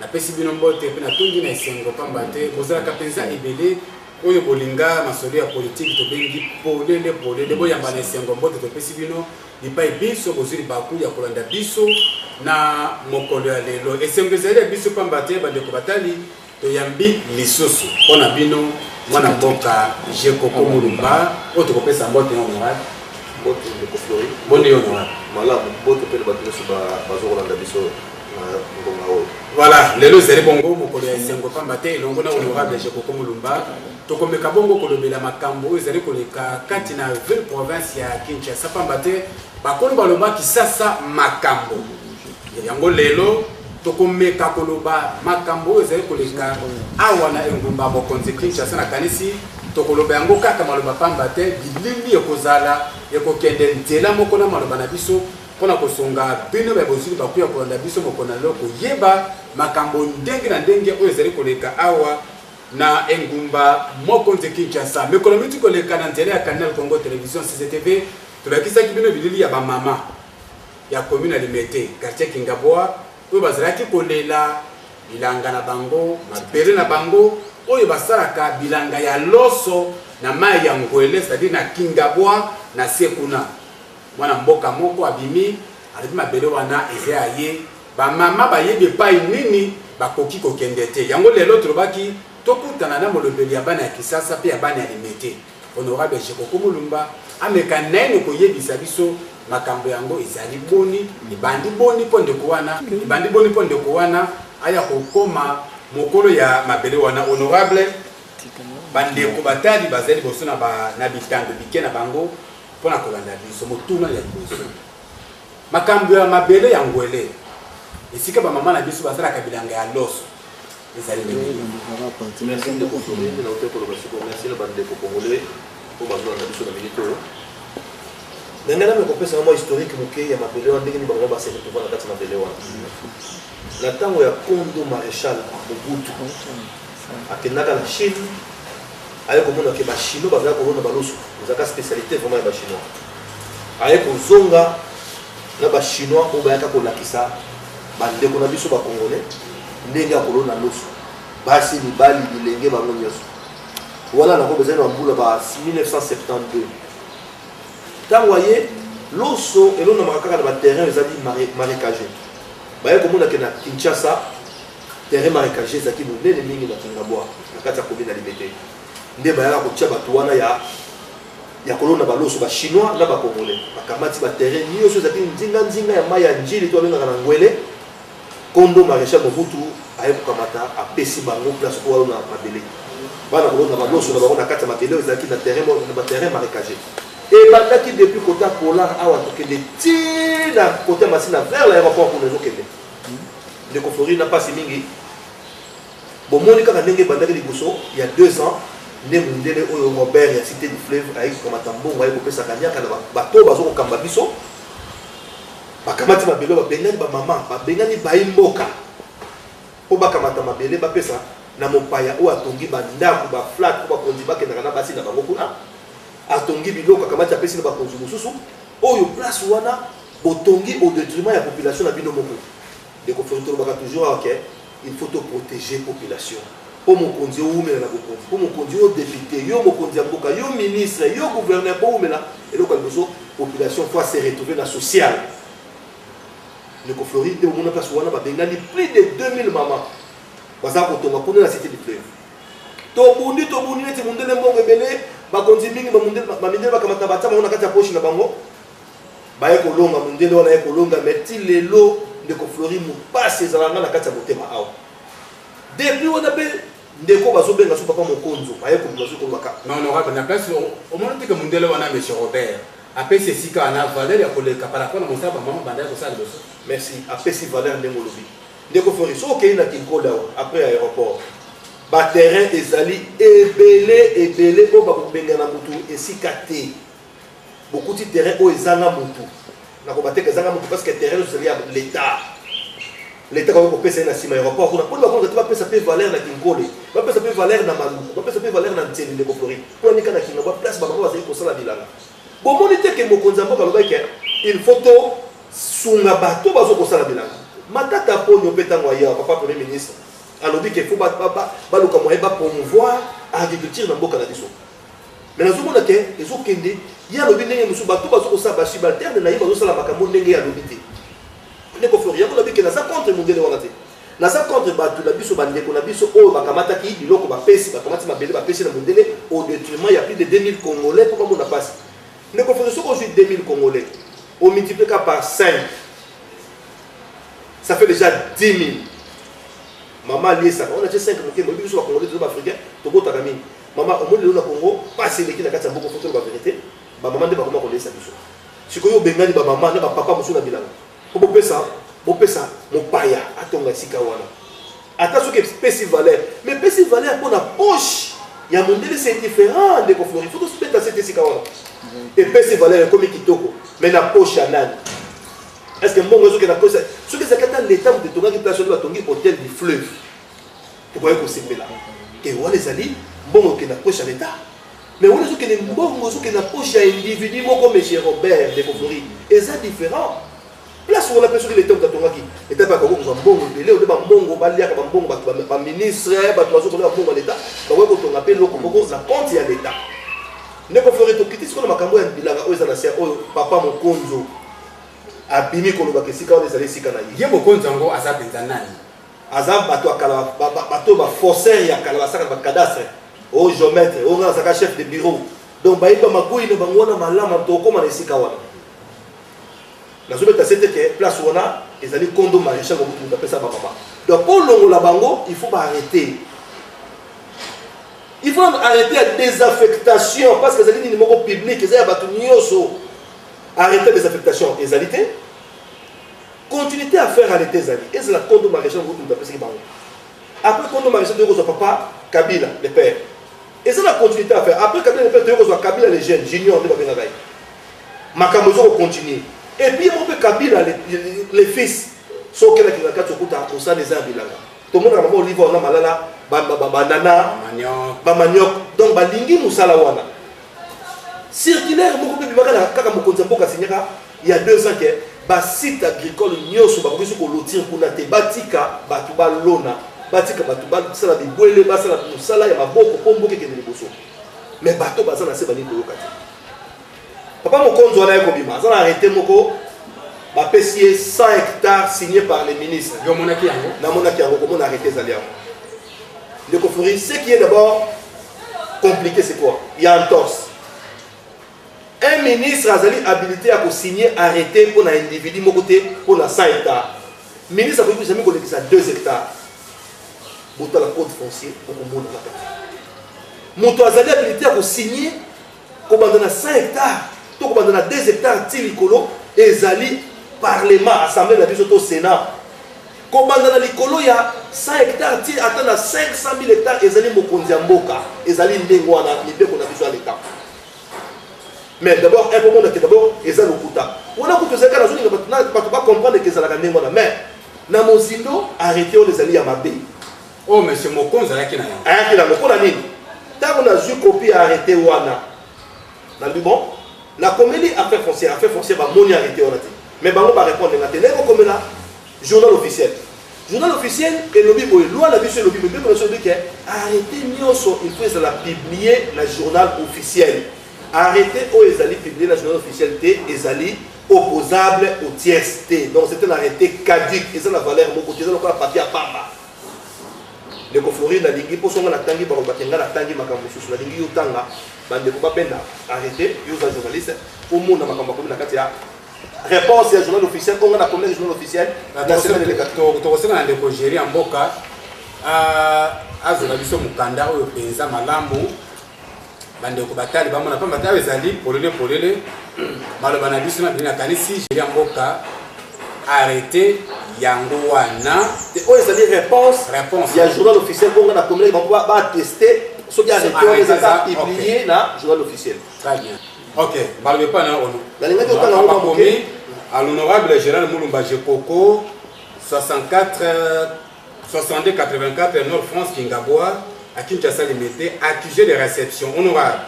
na pesi bino mbote pe na tungi na esengo pamba te bozala kapenza ebele oyo bolinga masolo ya politique to bengi polele boyamba na esengo mbote to pesi bino lipai biso bozuli baku ya kolanda biso na mokolo ya lelo esengo ezali ya biso pamba te bandeko batali to yambi lisusu pona bino mwana mboka Jekoko Mulumba oyo tokopesa mbote ya honorable mbote ndeko Flori bonne honorable malamu mbote pe bato nyonso bazokolanda biso ngonga oyo. Voilà, lelo zeli bongo mokolo ya esengo pamba te elongo na honorable Jekoko Mulumba tokomeka bongo kolobela makambo oyo ezali koleka kati na ville province ya Kinshasa pamba te bakolo balobaki sasa makambo yango lelo tokomeka koloba makambo oyo ezali koleka awa na engumba bokonzi Kinshasa na kanisi tokoloba yango kaka maloba pamba te bilili ekozala ekokende nzela moko na maloba na biso pona kosonga bino ba bozili bakuya kolanda biso mokona loko yeba makambo ndenge na ndenge oyo ezali koleka awa na engumba mokonzi Kinshasa mekolo mitu koleka na nzela ya Canal Congo Télévision CCTV tolakisaki bino bilili ya bamama ya commune ya Limete quartier Kingaboa oyo bazalaki kolela bilanga na bango mabele na bango oyo basalaka bilanga ya loso na mai ya ngwele c'est-à-dire na Kingaboa na Sekuna mwana mboka moko abimi alibi mabele wana eza ye bamama bayebi epai nini bakoki kokende te yango lelo tolobaki tokutana na molobeli ya bana ya Kisasa pe ya bana ya Limete honorable Jekoko Mulumba ameka nene koyebisa biso makambo yango ezali boni ibandi boni ponde ko wana aya kokoma mokolo ya mabele wana honorable bandeko batali bazali boso na na bitando bike na bango pona kolanda biso motuna ya biso makambo ya mabele ya ngwele esika ba mama na biso bazala kabilanga ya loso ezali merci de confirmer na hotel pour le merci le bandeko congolais pour bazala biso na milito ndengana mekopesa mo historique moke ya mabele wana ndenge ni bango ba se retrouver na kati na mabele wana na tango ya Kondo Maréchal Mobutu akendaka na Chine aye komona ke ba chino bazala kolona baloso ezaka spécialité vraiment ya ba chinois aye kozonga na ba chinois oyo bayaka kolakisa bandeko na biso ba congolais ndenge ya kolona loso basi mibali bilenge bango nyonso wala na ko bezali na mbula ba 1972 tango aye loso elona makaka na ba terrain ezali marécagé baye komona ke na Kinshasa terrain marécagé ezaki monene mingi na Kingaboa na kati ya commune ya Limete nde bayaka kotia bato wana ya kolona baloso ba chinois na ba congolais bakamati ba terrain nyonso ezaki nzinga ya mai ya njili to abengaka na ngwele Kondo Maréchal Mobutu aye kokamata apesi bango place po wana mabele bana kolona baloso na bango na kati ya mabele ezalaki na terrain marécagé et bandaki depuis côté polar awa tokende tina côté masina vers l'aéroport pour nous kende ndeko Flori na pasi mingi bomoni kaka ndenge bandaki liboso il y a 2 ans ne mundele oyo Robert ya cité du fleuve ayi komata mbongo ayi kopesa kanyaka na bato bazo kokamba biso bakamati mabele babengani ba mama babengani baimboka po bakamata mabele bapesa na mopaya oyo atongi bandako ba flat po bakonzi bakendaka na basi na bango kuna atongi biloko akamati apesi na bakonzi mosusu oyo place wana botongi au détriment ya population na bino moko ndeko Flori tolobaka toujours ok il faut protéger population po mokonzi oumela na bokonzi po mokonzi o député yo mokonzi ya mboka yo ministre yo gouverneur po oumela eloko ya liboso population faut se retrouver na social ndeko Flori nde omona place wana babengani plus de 2000 mamans baza kotonga kuna na cité du fleuve tobundi neti mundele mbongo ebele bakonzi mingi bamindele bakamata batama wana kati ya poshi na bango baye kolonga mundele wana ye kolonga meti lelo ndeko Flori mopasi ezalanga na kati ya motema awa depuis wana pe ndeko bazobenga so papa mokonzo baye kobuka so kolobaka honorable na place omona teke mundele wana monsieur Robert apesi esika wana valeur ya koleka par rapport na mosala bamama banda ya kosala liboso merci apesi valeur ndenge olobi ndeko Flori so okei na Kinkoda après aéroport ba terrain ezali ebele po bakobenga na mutu esika te beaucoup de terrain o ezanga mutu na ko bateka ezanga mutu parce que terrain c'est ya l'état ko pesa na sima aéroport kuna pour bakonza ba pesa pe valeur na Kinkole ba pesa pe valeur na Maluku ba pesa pe valeur na Nteli ndeko Flori pour nika na Kinga ba place ba ba bazali ko sala bilanga bon monite ke mokonza mboka lobaki il faut to sunga bato bazo ko sala bilanga matata ponyo petango ya papa premier ministre alors dit qu'il faut ba promouvoir agriculture dans mboka na biso mais nazomona ke ezokende ya lobi ndenge musu bato bazokosala basubalterne na ye bazosala makambo ndenge ya lobi te ndeko flori yango lobi ke naza contre mondele wana te naza contre bato na biso bandeko na biso oyo bakamataki biloko bapesi bakamati mabele bapesi na mondele au détriment ya plus de 2000 congolais mpo bamona pasi ndeko flori soki ozwi 2000 congolais on multiplie par 5 ça fait déjà 10 000 maman lié ça on a déjà 5 moké mais biso ba congolais to ba africain to bota kami maman au monde le Congo pas c'est l'équipe na kati ya mboko photo ba vérité ba maman de ba comment kolela biso sikoyo bengani ba maman na ba papa musu na bilanga po bopesa mon paya atonga sika wana ata soki pesi valeur mais pesi valeur pour la poche ya mondele c'est différent de conflori faut que se mettre cette sika wana et pesi valeur comme kitoko mais na poche ya nani est-ce que mbongo soki na poche soki ça kata l'état de tonga ki place ba tongi hôtel du fleuve to boye ko sepela et wala ezali mbongo ke na poche ya l'état mais wala soki ne mbongo soki na poche ya individu moko monsieur Robert de conflori et ça différent place où on a perçu l'état de tongaki l'état pas comme ça mbongo belé ou ba mbongo ba liaka ba mbongo ba ministre ba toazo ko na mbongo l'état ba ko tonga pe loko boko na compte ya l'état ne ko flori to kiti ko na makambo ya bilanga o ezana sia o papa mokonzo abimi ko loba kesika on ezali sika na ye mokonzo ngo azabenza nani azab bato akala bato ba forcer ya kala basaka ba cadastre o géomètre o nga saka chef de bureau donc ba iba magui ne bangona malama to koma na sika wana la zone c'est que place wana ezali kondo maréchal ko mutu pesa ba papa donc pour longola bango il faut arrêter il faut arrêter la désaffectation parce que ezali ni moko public ezali bato nyoso arrêter la désaffectation ezalité continuité à faire arrêter ezali et c'est la kondo maréchal ko mutu pesa bango après kondo maréchal de ko papa Kabila le père et c'est la continuité à faire après Kabila le père de ko Kabila les jeunes junior de babenga gai makambo zo continuer et puis mon père Kabila les fils so kela ki ngaka tsokuta kosa les abilanga to mona mama olive on a malala banana ba maniok donc balingi musala wana circulaire moko pe bimaka kaka mokonza mboka sinyaka il y a 2 ans que ba site agricole nyoso ba kobiso ko lotir kuna te batika batu ba lona batika batu ba sala bi boele ba sala musala ya maboko pombo ke kende liboso mais bato bazana se bani ko yokati papa mokonzo wana yako bima azana arrêté moko ba pesier 100 hectares signé par les ministres yo monaki yango na monaki yango comment arrêter zalia le conflit ce qui est d'abord compliqué c'est quoi il y a un torse un ministre azali habilité à signer arrêté pour un individu mon côté pour 100 hectares ministre a voulu jamais collecter ça 2 hectares pour la code foncier pour qu'on la tête moto azali habilité à signer comme dans 100 hectares tout comme dans 2 hectares tilikolo ezali parlement assemblée na biso to sénat comme dans likolo ya 100 hectares ti atana 500 000 hectares ezali mokonzi ya mboka ezali ndengo wana mibeko na biso ya l'état mais d'abord un peu monde que d'abord ezali okuta on a kutu zeka na zoni na pas comprendre que ezala ndengo na mais na mozindo arrêter on ezali ya mabe oh monsieur mokonzi ayaki na yango ayaki na moko na nini tango na zui copie arrêter wana na bon la comédie affaire foncière ba moni arrêter on a dit mais bango ba répondre ngate ne ko komela journal officiel et lobby boy loi la biso lobby mais ko lobby que arrêter nyoso il faut la publier la journal officiel arrêter o ezali publier la journal officiel té ezali opposable au tierceté donc c'est un arrêté caduc et ça la valeur moko c'est la partie à papa le conflori na lingi po songa na tangi ba batenga na tangi makambo susu na lingi yotanga bande ko bapenda arrêter yo za journaliste au monde makambo ko na kati ya réponse ya journal officiel on a comme journal officiel na semaine de to ko na ndeko gérer mboka azona biso mukanda oyo penza malamu bande ko batali ba mona pa batali ezali polele maloba na biso na bina kanisi gérer mboka arrêter yango wana o ezali réponse ya journal officiel on a comme ba tester ce qui a été publié na journal officiel très bien. Ok, parlez pas na onu. À l'honorable général Moulumba Jekoko 64 62 84 Nord France Kingaboa à Kinshasa Limité, accusé de réception. Honorable,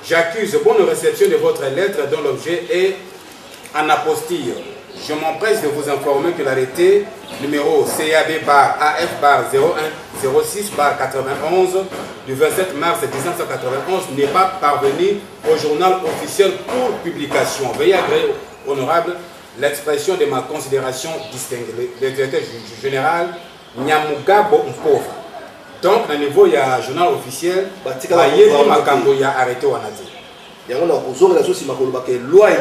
j'accuse bonne réception de votre lettre dont l'objet est en apostille. Je m'empresse de vous informer que l'arrêté numéro CAB-AF-0106-91 du 27 mars 1991 n'est pas parvenu au journal officiel pour publication. Veuillez agréer, honorable, l'expression de ma considération distinguée. Le directeur général Nyamugabo Mpova. Donc, au niveau il y a un journal officiel, il y a arrêté au Anadi. Il y a une loi et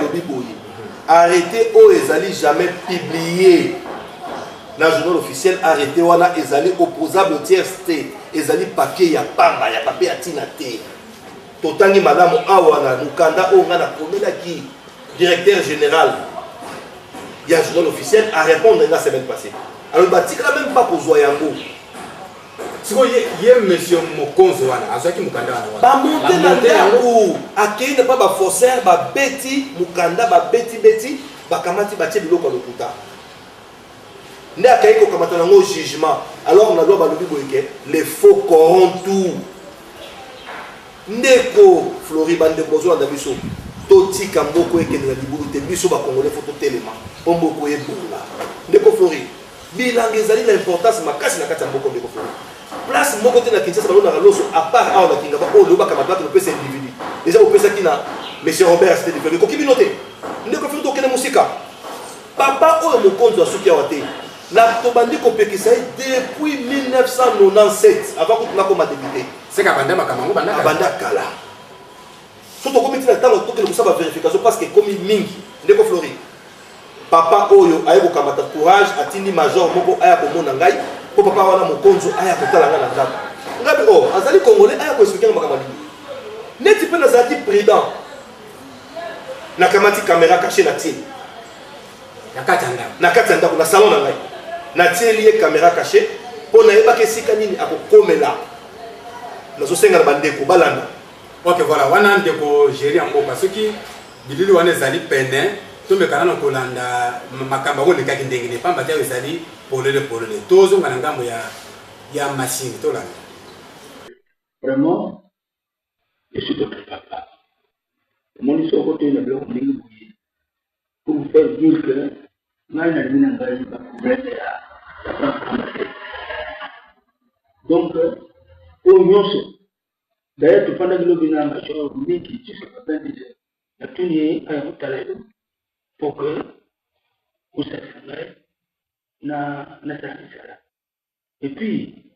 arrêté au ezali jamais publié dans le journal officiel. Arrêté ou ezali opposable au tierceté, ezali papier ya pamba ya papier atina te totangi madame awana mukanda onga na qui directeur général il y a un journal officiel à répondre la semaine passée. Alors batika même pas pour yango. Siko ye monsieur Mokonzo wana azaki mukanda wana ba monter na ndako akei ne pas ba forcer ba beti mukanda ba beti ba kamati ba tie biloko lokuta nde akei ko kamata nango jugement. Alors on a droit ba lobi boyeke les faux corrompent tout ndeko Floribande de bozo anda biso totika mboko ekene na libulu te biso ba congolais faut totelema mboko yebula ndeko Flori bilange ezali na importance makasi na kati ya mboko ndeko Flori. Place mon côté na Kinshasa balona loso à part à la Kinga o loba kama bato pesa individu déjà au pesa kina monsieur Robert c'était différent ko kibinote ndeko fito kene musika papa o mokonzo asuki awate na to bandi ko pekisa depuis 1997 avant que tu n'as débuté c'est kabanda makambo banda kala surtout comme tu na tango to kele kusaba vérification parce que comme mingi ndeko Flori papa oyo ayeko kamata courage atindi major moko aya ko mona ngai po papa wana mokonzo aya kotala nga na ndako ngabe o azali congolais aya ko expliquer makambo neti pe na zati prudent na kamati caméra cachée na tini na kati ya ndako na salon na ngai na tieli ye caméra cachée po na yeba ke sika nini akokomela nazosenga na bandeko balanda. Ok, voilà, wana ndeko gérer en mboka soki bilili wana ezali pene tomekana na kolanda makamba ko lekaki ndenge ne pamba tia ezali polele tozonga na ngambo ya machine tolanda. Vraiment je suis votre papa. Mon histoire côté na bloc ndenge pour vous faire dire que ngai na mina ngai ba problème ya donc au nyonso d'ailleurs tu prends le bina major mais qui tu sais pas dire la tuni à hotel pour que vous sachiez na service. Et puis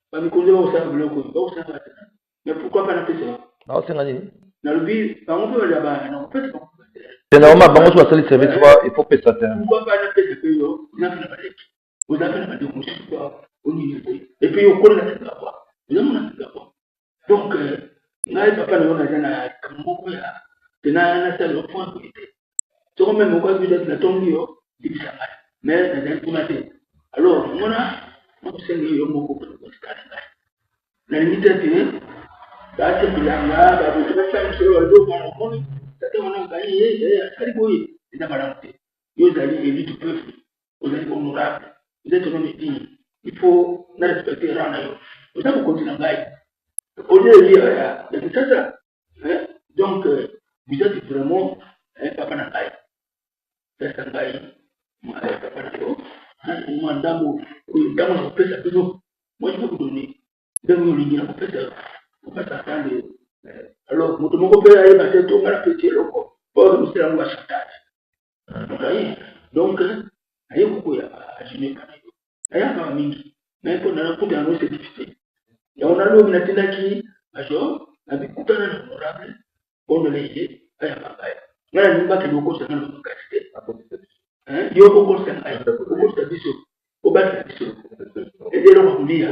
pas me connaître au sein bloc au sein mais pourquoi pas na pesa Non, c'est nani na lubi ba on peut là-bas non peut pas. C'est normal bango soit le service il faut payer ça. Pourquoi pas na pesa que yo na fait la vous avez pas de conseil quoi au niveau et puis au connaît la quoi vous avez la quoi. Donc ngai papa na na kamoko ya tena na telo point ko ite to même ko bi na tongi yo dibisa mais na den tunate alors on sengi yo moko ko start na limite te ba te bilanga ba bo te fa mso do ba no ko tata wana ngai akari boye ina baramte yo zali élite peuple vous êtes honorable vous êtes homme digne il faut na respecter rana yo vous avez continuer ngai au lieu de ça donc vous êtes vraiment papa na ngai pesa ngai papa na yo mandamu ndamo na pesa biso moi je peux vous donner donc nous lingi na pesa papa tande alors moto moko pe ayi ba teto ngala petit loko pour nous faire un chantage donc ayi ko ya ajine kana yo aya ba mingi mais pour na kuta no c'est difficile et on a l'eau na tindaki ajo abikutana na honorable on leye aya ba ngala nimba ke loko sana no kasite yo ko sana ko sa biso o ba biso et de l'eau kulia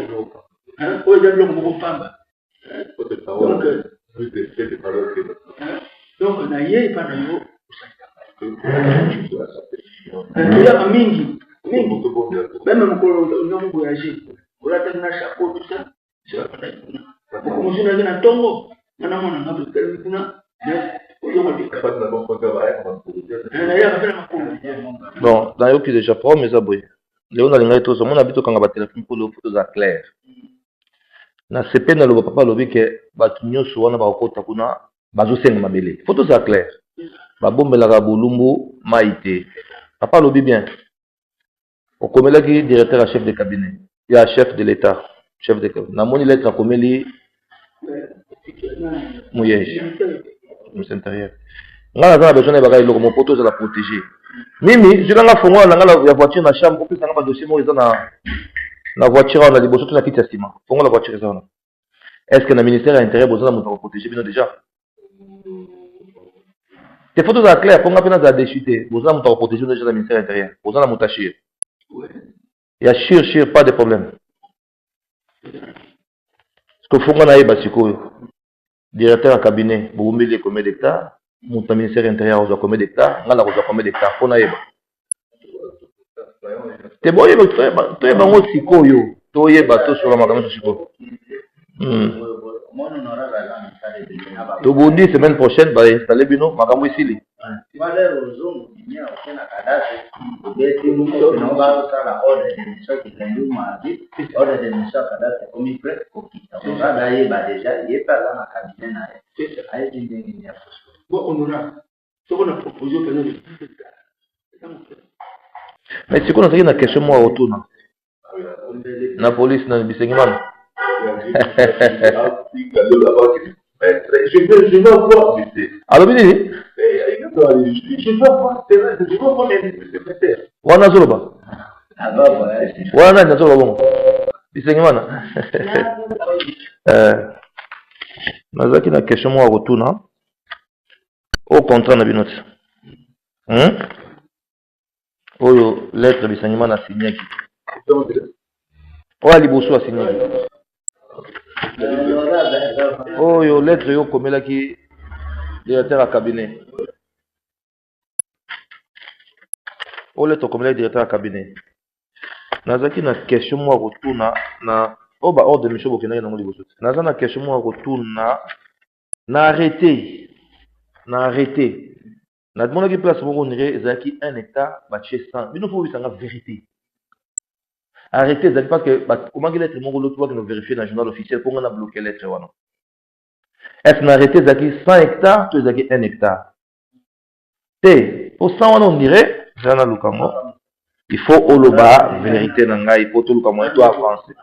o de l'eau mo pamba donc na ye pa na yo il y a mingi même mkolo ndomo voyager ola tena chapeau tout ça c'est pas ça comme je n'ai na tongo na mona ngabe kele kuna bon dans yo ki déjà pro mais aboy léon na linga to so mona bito kanga ba téléphone pour le photos à clair na sepe na lo papa lobi ke batu nyoso wana ba kota kuna bazo senga mabele photos à clair ba bombela ka bulumbu maite Papa lobby bien. Au commun qui directeur à chef de cabinet. Il y a chef de l'État. Chef de cabinet. Dans mon lettre à commun Mouyège. Ministre intérieur. Nga na besoin de bagaille mon poteau de la protéger. Mimi, je l'ai fongo na la voiture na chambre pour que ça na dossier mo na voiture on a liboso tout na kiti ciment. Fongo la voiture ça. Est-ce que le ministère de l'Intérieur a besoin de protéger bien déjà? Tes photos sont claires, pour qu'on a déchuté, vous avez protéger déjà le ministère de l'Intérieur. Vous avez moutaché. Il y a chir, pas de problème. Ce que faut qu'on aille basiko, directeur à cabinet, vous mettez combien d'hectares, mon ministère de l'Intérieur a combien d'hectares, on a combien d'hectares, on a c'est bon, tu es bon aussi koyo, tu es bateau sur la magasin siko. Tu vous dis semaine prochaine, va installer bino, magasin ici. Mais c'est qu'on a une question moi autour. La police n'a pas de je veux voir. Alors, bien je veux voir les Wana Zoloba. Wana Zoloba. Bisengimana. Nazaki na question moi autour na. Au contrat na binoti. Oyo lettre bisengimana signé ki. Oya liboso a signé. Oyo lettre yo komela ki directeur à cabinet. Oyo lettre komela directeur à cabinet. Nazaki na question moi retour na oba ordre de monsieur Bokena na mo liboso. Nazaki na question moi retour na arrêté. Na demande qui place moko nire ezaki 1 hectare ba chez 100. Bino faut bisanga vérité. Arrêtez, c'est parce que comment que lettre moko l'autre nous vérifier dans le journal officiel pour on a bloqué lettre wana. Est-ce qu'on arrêté zaki 100 hectares, tu zaki 1 hectare. T pour ça on dirait jana lukango. Il faut oloba vérité na ngai il faut tout lukango et toi français.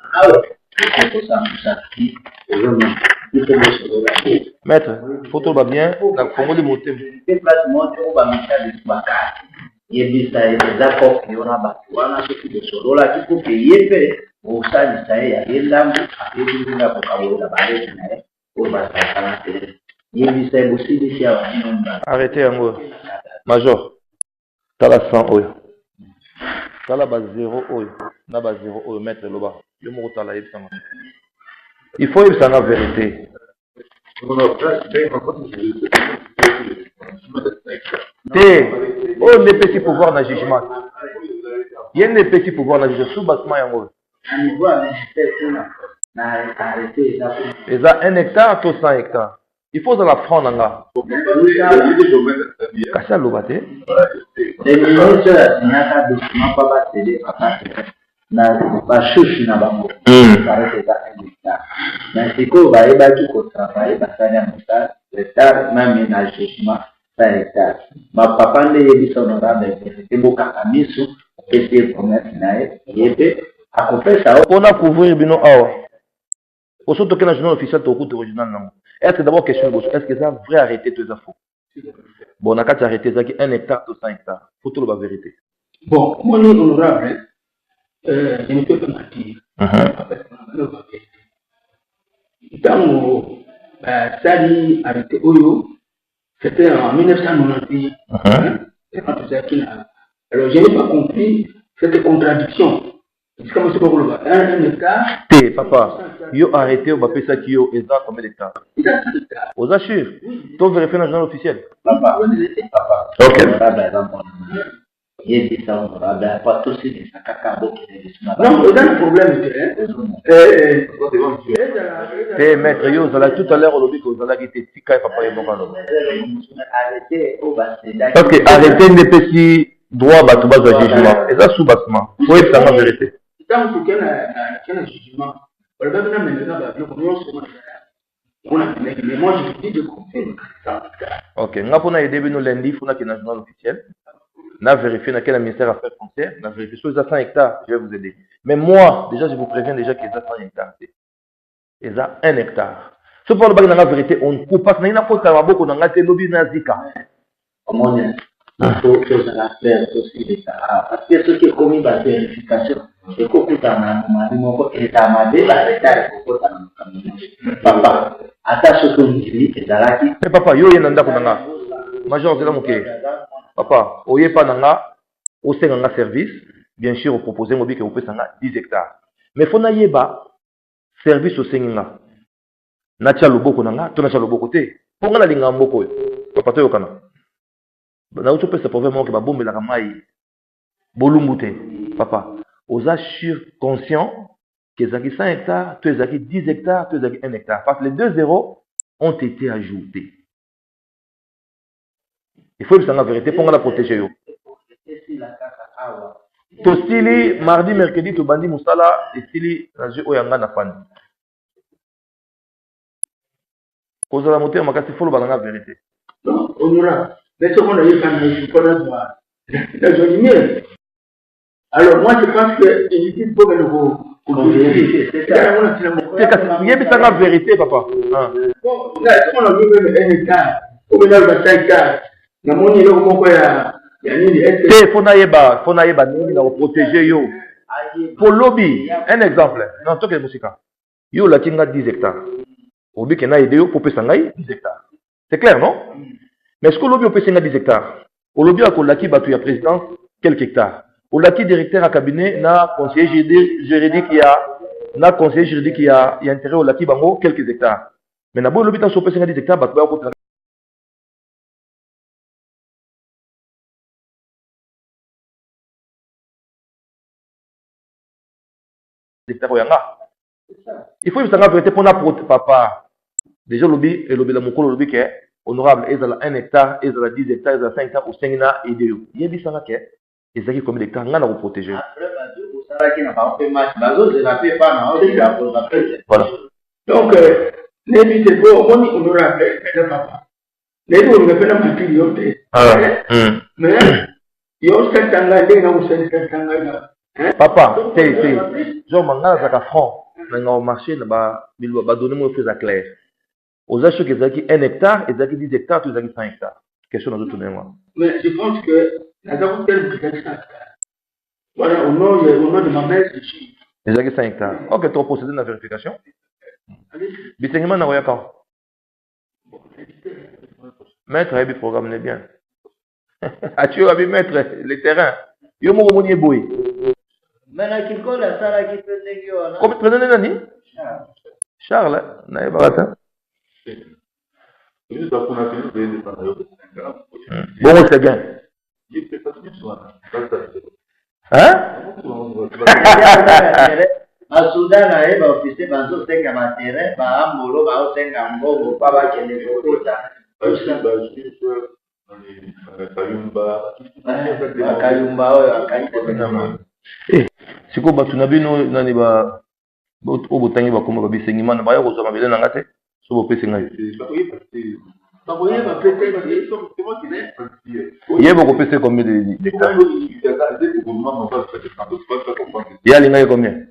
Maître, faut tout va bien dans Congo de motem. Yebisa eza kofi ona batu wana soki bosolola kiko ke yebe osalisa ye ya yendambu ayebizinga kokabola baleti na ye oyo basakana te yebisa ebosilisi ya baninonda. Arrêtez yango major tala 100 oyo tala ba 0 oyo na ba 0 oyo maître loba yo moko tala yebisanga il faut yebisanga vérité. Oh, les petits pouvoirs dans le jugement. Il y a des petits pouvoirs dans le jugement. Sous bâtiment, il y a 1 hectare, 100 hectares. Il faut de la fraude. Kassa Lobate. Les ministres ma papa ne yebi honorable et boka kamisu et promesse nae yebe akopesa on a couvrir bino awa au surtout que le journal officiel to route original non est-ce que d'abord question est-ce que ça vrai arrêter tout ça faux bon on a qu'à arrêter ça qui 1 hectare 100 hectares faut tout la vérité bon moi honorable je ne peux pas dire dans sali arrêté oyo. C'était en 1991. Alors, je n'ai pas compris cette contradiction. C'est comme si on a un hectare. Papa, yo arrêté, on va payer ça qui yo, et ça combien d'hectares? Aux assure. Tu vérifies dans le journal officiel. Papa, ok. Non, on a un problème. Maître, yo, vous allez tout à l'heure au lobby que vous allez quitter Tika et Papa et Bokano. Ok, arrêtez les petits droits à tout bas de jugement. Et ça, sous bassement. Oui, c'est la vérité. Ok, nous avons aidé nous lundi, il faut que nous journal officiel. n'a vérifié dans quel ministère Affaires foncières, n'a vérifié sur les 100 hectares, je vais vous aider. Mais moi, déjà, je vous préviens déjà qu'il y a 100 hectares. Il y a 1 hectare. Ce pour le bac, la vérité, on ne coupe pas. Il n'y a pas de beaucoup dans la lobby nazika. Comment dire? Il faut que ça faire aussi les cas. Parce que ce qui est commis par vérification, c'est qu'au bout d'un moment, il y a un papa, attache ce qu'on dit, et Zaraki. Mais papa, yo yenda kunanga. Major Zela Mouké. Papa, oye pas nanga, au sein d'un service, bien sûr, vous proposez que vous pouvez 10 hectares. Mais il faut que service au sein nacha loboko nanga, to nacha loboko te. Pour nga linga mboko, papa to yokana. Na uto pesa problème que ba bombe la kamai. Bolumbute, papa. Aux assure conscient que zaki 100 hectares, tu zaki 10 hectares, tu zaki 1 hectare. Parce que les 2 zéros ont été ajoutés. Il faut que ça la vérité pour la protéger. To stili mardi mercredi to bandi musala et stili rajo oyanga na fandi. Cause la montée makasi follow balanga vérité. Non, on aura. Mais ce qu'on a eu quand même, on a voir. La jolie. Alors moi je pense que il faut que nous vérifier. C'est ça. Il y a bien la vérité papa. Bon, là ce qu'on a vu même un hectare, au moins 25 hectares. Na moni lo moko ya nini est faut naïba nini na protéger yo. Pour lobby, un exemple. Non, toi que musika. Yo la kinga 10 hectares. Obi que na aidé yo pour pesangai 10 hectares. C'est clair non? Mais est-ce que lobby peut pesangai 10 hectares? Au lobby a kolaki batu ya présidence quelques hectares. Au laki directeur à cabinet na conseiller juridique qui a intérêt au laki bango quelques hectares. Mais na bo lobby tan so pesangai 10 hectares batu ba ko il faut que ça vérité pour notre papa. Déjà, lobby et lobby la moko lobby qui est honorable. Ils ont 1 hectare, ils ont 10 hectares, ils ont 5 hectares ou 5 hectares et deux. Il y a des gens qui ils ont combien d'hectares, on a vous protéger. Voilà. Donc, n'évitez pas, on est honorable, papa. N'évitez pas, on fait la maturité. Mais, il y a aussi un tanga, papa, c'est genre manga zaka franc dans le marché ba donner moi plus clair. Aux achats que zaki 1 hectare et zaki 10 hectares, tu zaki 100 hectares. Question dans tout moi. Mais je pense que la dame telle que ça. Voilà, au nom de ma mère, c'est zaki 100 hectares. OK, tu as procédé dans la vérification. Bisengima na royaka. Maître a bien programmé bien. As-tu as bien mettre les terrains. Yo mo moni boy. Maintenant, qui colle à ça, qui peut néguer. Comment tu as dit? Charles, n'a pas atteint. Bon, c'est bien. Hein? À Soudan, il va officier dans tout ce qui a matériel, bah, à Molo, bah, au Sengambo, pas va qu'il y ait des photos. Siko batu na bino nani ba obotangi bakoma babisengima na baya kozwa mabele na ngate so bopesi ngai yebo kopesa combien de hectares ya linga ye combien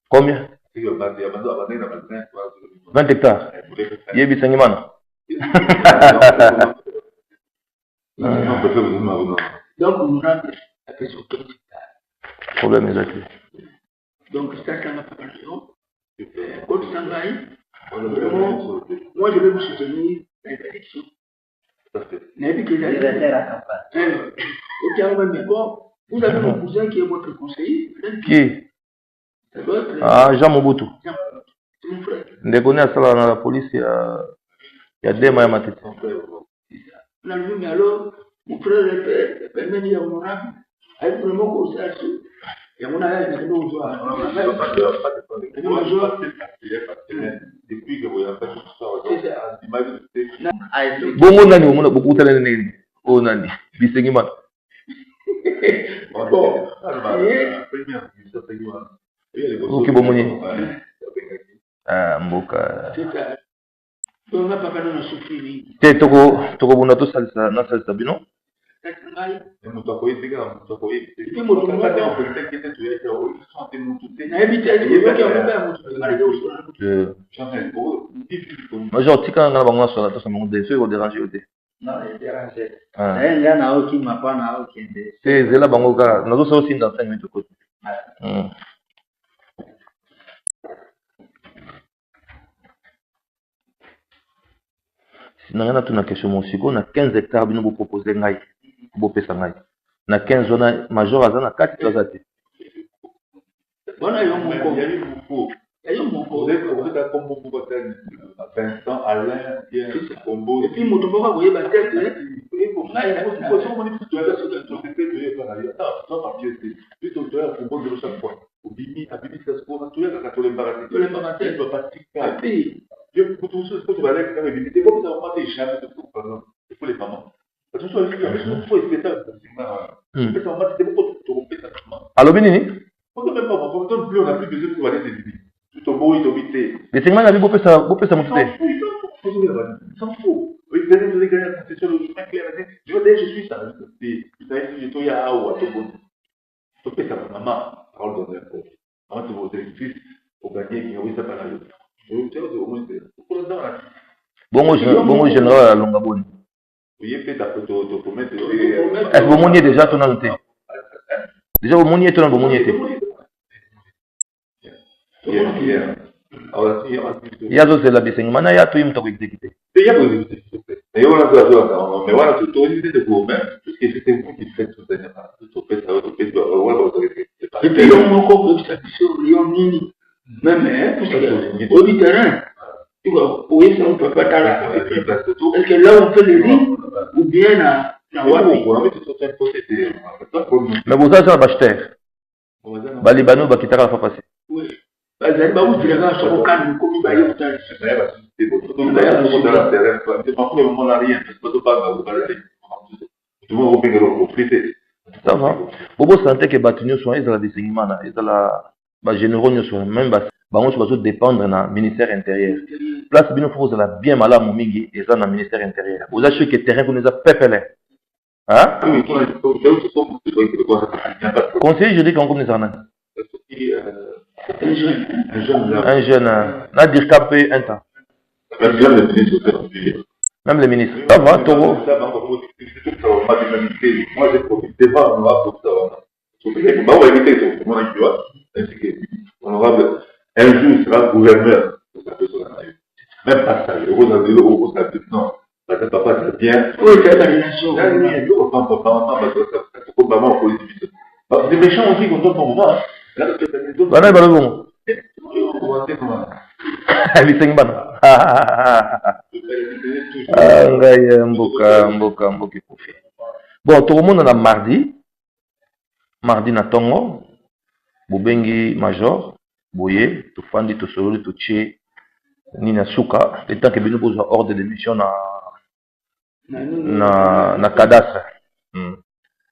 combien 20 hectares yebi sengima donc on aura la question problème est là. Donc ça n'a pas parlé. Côte Sangaï, moi je vais vous soutenir dans l'élection. Mais vous avez mon cousin qui est votre conseiller. Qui? Ah, Jean Mobutu. C'est mon frère. Ndekone asala na la police il y a 2 mois à ma tête. Mais alors, mon frère est permis honorable. Avec vraiment qu'on sache. Et on a depuis que vous avez fait tout ça, bongo nani omona bokutana nini o nani bisengima ok bomoni mboka te toko bunda to salisa na salisa bino ngai moto akoyebika moto koyebika epi moto moko nayebi te oyoki akoka ya moto Major, tika nga bango sur la tâche mon défi au déranger au dé. Non, il dérange. D'ailleurs, il y en a qui m'a pas na aucun dé. C'est là bango ka, nous sommes aussi dans 5 minutes côté. Si n'a tout na question mon siko na 15 hectares bino vous proposer ngai. Bo pesa ngai. Na 15 zona major azana 4 trazate. Bona yo moko. Vous êtes comme Vincent, Alain, Pierre, Combo. Et puis, mon tombou va vous battre. Allô, Bénini? Les segments la vie peut ça monter. S'en fout. Oui, je suis ça. Je suis à Awa, tout le monde. Tu peux ça, maman, parole dans un cours. Avant de voter le fils, au gagner, qui a eu ça par la lutte. Bon, général à Longaboni. Oui, peut-être te promettre. Est-ce que vous moniez déjà ton annonté? Déjà, vous moniez ton annonté? Il y a d'autres là, c'est mana ya tout il m'a exécuté. Il y a d'autres. Mais on a mais voilà, tout le de vous même, parce que c'était vous qui faites tout ça. Tout fait ça, tout fait ça. Et puis on m'a compris ça sur Lyon Nini. Même au terrain. Tu vois, oui, ça on peut pas t'arrêter. Est-ce que là on fait les lignes ou bien na Wabi? Mais vous avez un bâcheteur. Balibano va quitter la fois passée. Oui. Bazali ba utira ka so ka nkomi ba yota. Ça va. Bobo santé que batunyo soin ils la désignement ils la ba généraux soin même ba on se dépendre na ministère intérieur. Place bino faut la bien malade mon mingi et ça na ministère intérieur. Vous achetez que terrain pour nous a pepelé. Hein? Conseiller je dis qu'on comme nous en a. Un jeune, n'a dire qu'à payer un temps. Même les ministres. Ça va, Toro. Moi, j'ai profité pas, on va pour ça. Honorable, un jour, il sera gouverneur. Même pas ça, le rôle de l'euro, non. Parce que papa, c'est bien. Oui, c'est la relation. Les méchants aussi, qu'on donne pour moi. Bana bana bon. Mboka kofi. Bon, tout le monde a mardi na tongo, bobengi major, boye, to fandi to solo to che ni na suka, le temps que bino besoin ordre de mission na cadastre.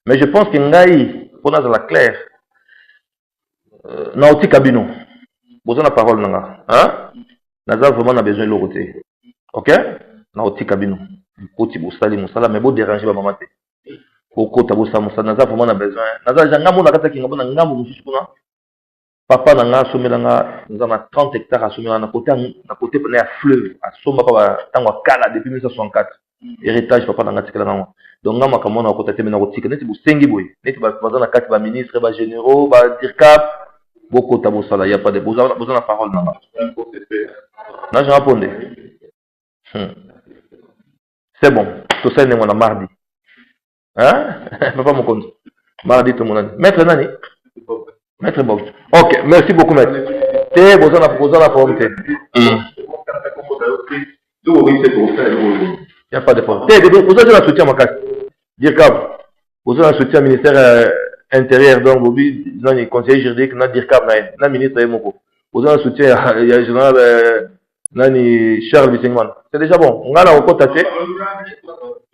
Mais je pense que ngai pour nous la clair na oti kabino. Besoin la parole nanga, hein? Naza vraiment na besoin de l'autre. OK? Na oti kabino. Koti bosali musala mais bo déranger ba maman te. Oko tabosa musala naza vraiment na besoin. Naza janga mo na kata kinga bona ngambo mususu kuna. Papa nanga somela nga na 30 hectares à somela na côté na fleuve à somba pa tango kala depuis 1964. Héritage papa nanga tikela nga. Donc ngama kamona na côté temena kotika neti busengi boy. Neti ba na kati ba ministre ba généraux ba dircap. Beaucoup de tabou il n'y a pas de besoin de la parole. Non, je réponds. C'est bon. Tout ça, on a mardi. Hein? Papa mon compte. Mardi, tout le monde. Maître Nani? Maître Bob. Ok, merci beaucoup, maître. T'es besoin de la parole. Il n'y a pas de problème. T'es besoin de la soutien, ma casse. Dire que besoin de la soutien ministère. Intérieur donc bobi non les conseillers juridiques n'a dire cap na ministre moko vous avez soutien il y a général nani Charles Bissingman c'est déjà bon on a la recontacté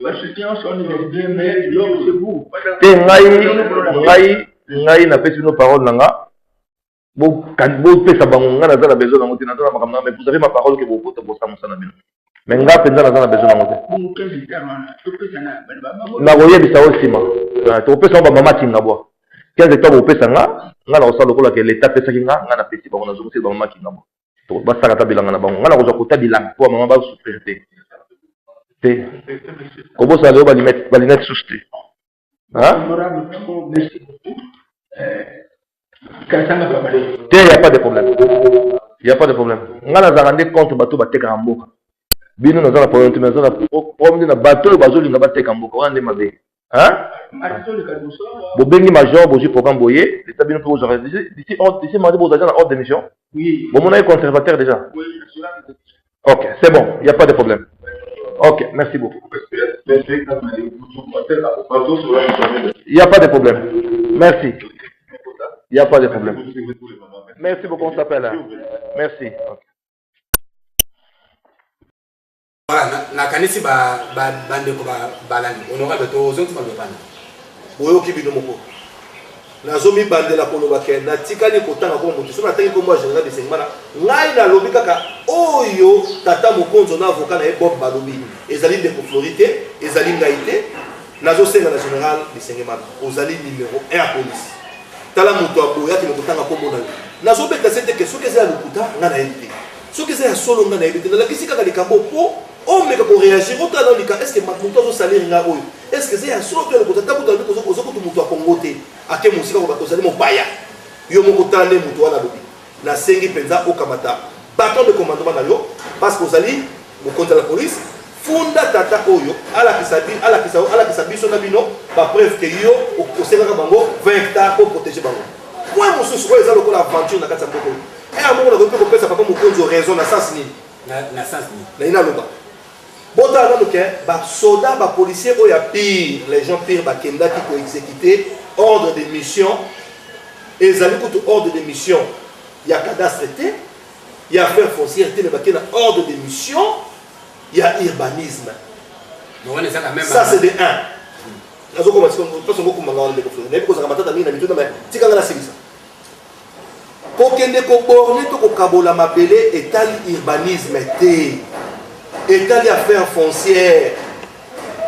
le soutien son bien mais l'homme c'est vous te ngai na pesi no parole nanga bo kan bo pesa bango ngana za la besoin na motina na makamna mais vous avez ma parole que vous pouvez bosser mon sana bino Mais nga penza na zana besoin nango te. Bongo 15 hectares wana topesa na bana Na koyebisa o sima. Topesa ba mama kinga bo. 15 hectares opesa nga na kosala lokola ke l'état pesaki nga na pesi bango na zongisi ba mama kinga bo. To basaka ta bilanga na bango. Nga na kozwa kota bilanga po mama ba souffrir te. Te. Kobo sa leo ba limite souste. Hein? Merci beaucoup. Kasanga papa. Il n'y a pas de problème. Il n'y a pas de problème. On a des comptes bateau bateau Kamboka. Bino nous avons problème mais on a problème na bateau bateau linga bateau Kamboka. On a des mabé. Hein? Bobengi major boji programme boyer. L'état bino pour aujourd'hui d'ici mardi vous avez un ordre de mission. Oui. Bon mon est conservateur déjà. Oui. OK, c'est bon, il n'y a pas de problème. OK, merci beaucoup. Il n'y a pas de problème. Merci. Il n'y a pas de problème. Merci beaucoup, on s'appelle. Merci. Voilà, nakanisi bandeko balani honorable tozoki malobana boyoki bino moko nazomi bandela koloba ke natikali kotanga ko moto so natangi ko moi général de Sengmana ngai na lobi kaka oyo tata mokonzo na avocat na Bob balobi ezali de Florité ezali ngai te nazosenga na général de Sengmana ozali numéro 1 à police tala moto aboya ki kotanga ko mona nazobeta cette question que c'est à lokuta nga na yete ce que c'est à solo nga na yete na kisi kaka likambo po on me ko réagir au talent lika est-ce que moto zo salaire nga oyo est-ce que c'est à solo que lokuta tabuta ko zo ko moto akongote ake musika ko bato zali mobaya yo moko tande moto wana lobi na sengi penza okamata baton de commandement na yo parce que ozali mo contre la police funda tata oyo ala kisabi so na bino ba preuve que yo osenga bango 20 hectares pour protéger bango point mosusu oyo eza lokola aventure na kati ya mboko e amongo na kope kopesa papa mokonzi raison na sens nini na sens nini na ina loba bota na loke ba soda ba policier oyo pire les gens pire ba kenda qui ko exécuter ordre de mission ezali kutu ordre de mission ya cadastre te ya affaire foncière te mais ba kena ordre de mission ya urbanisme ça c'est de 1 nazo ko matiko parce que ngoko mangala de ko na biko za matata mina mituna mais tikanga na singisa ko kende ko borne to ko kabola mabele etali urbanisme te etali affaire foncière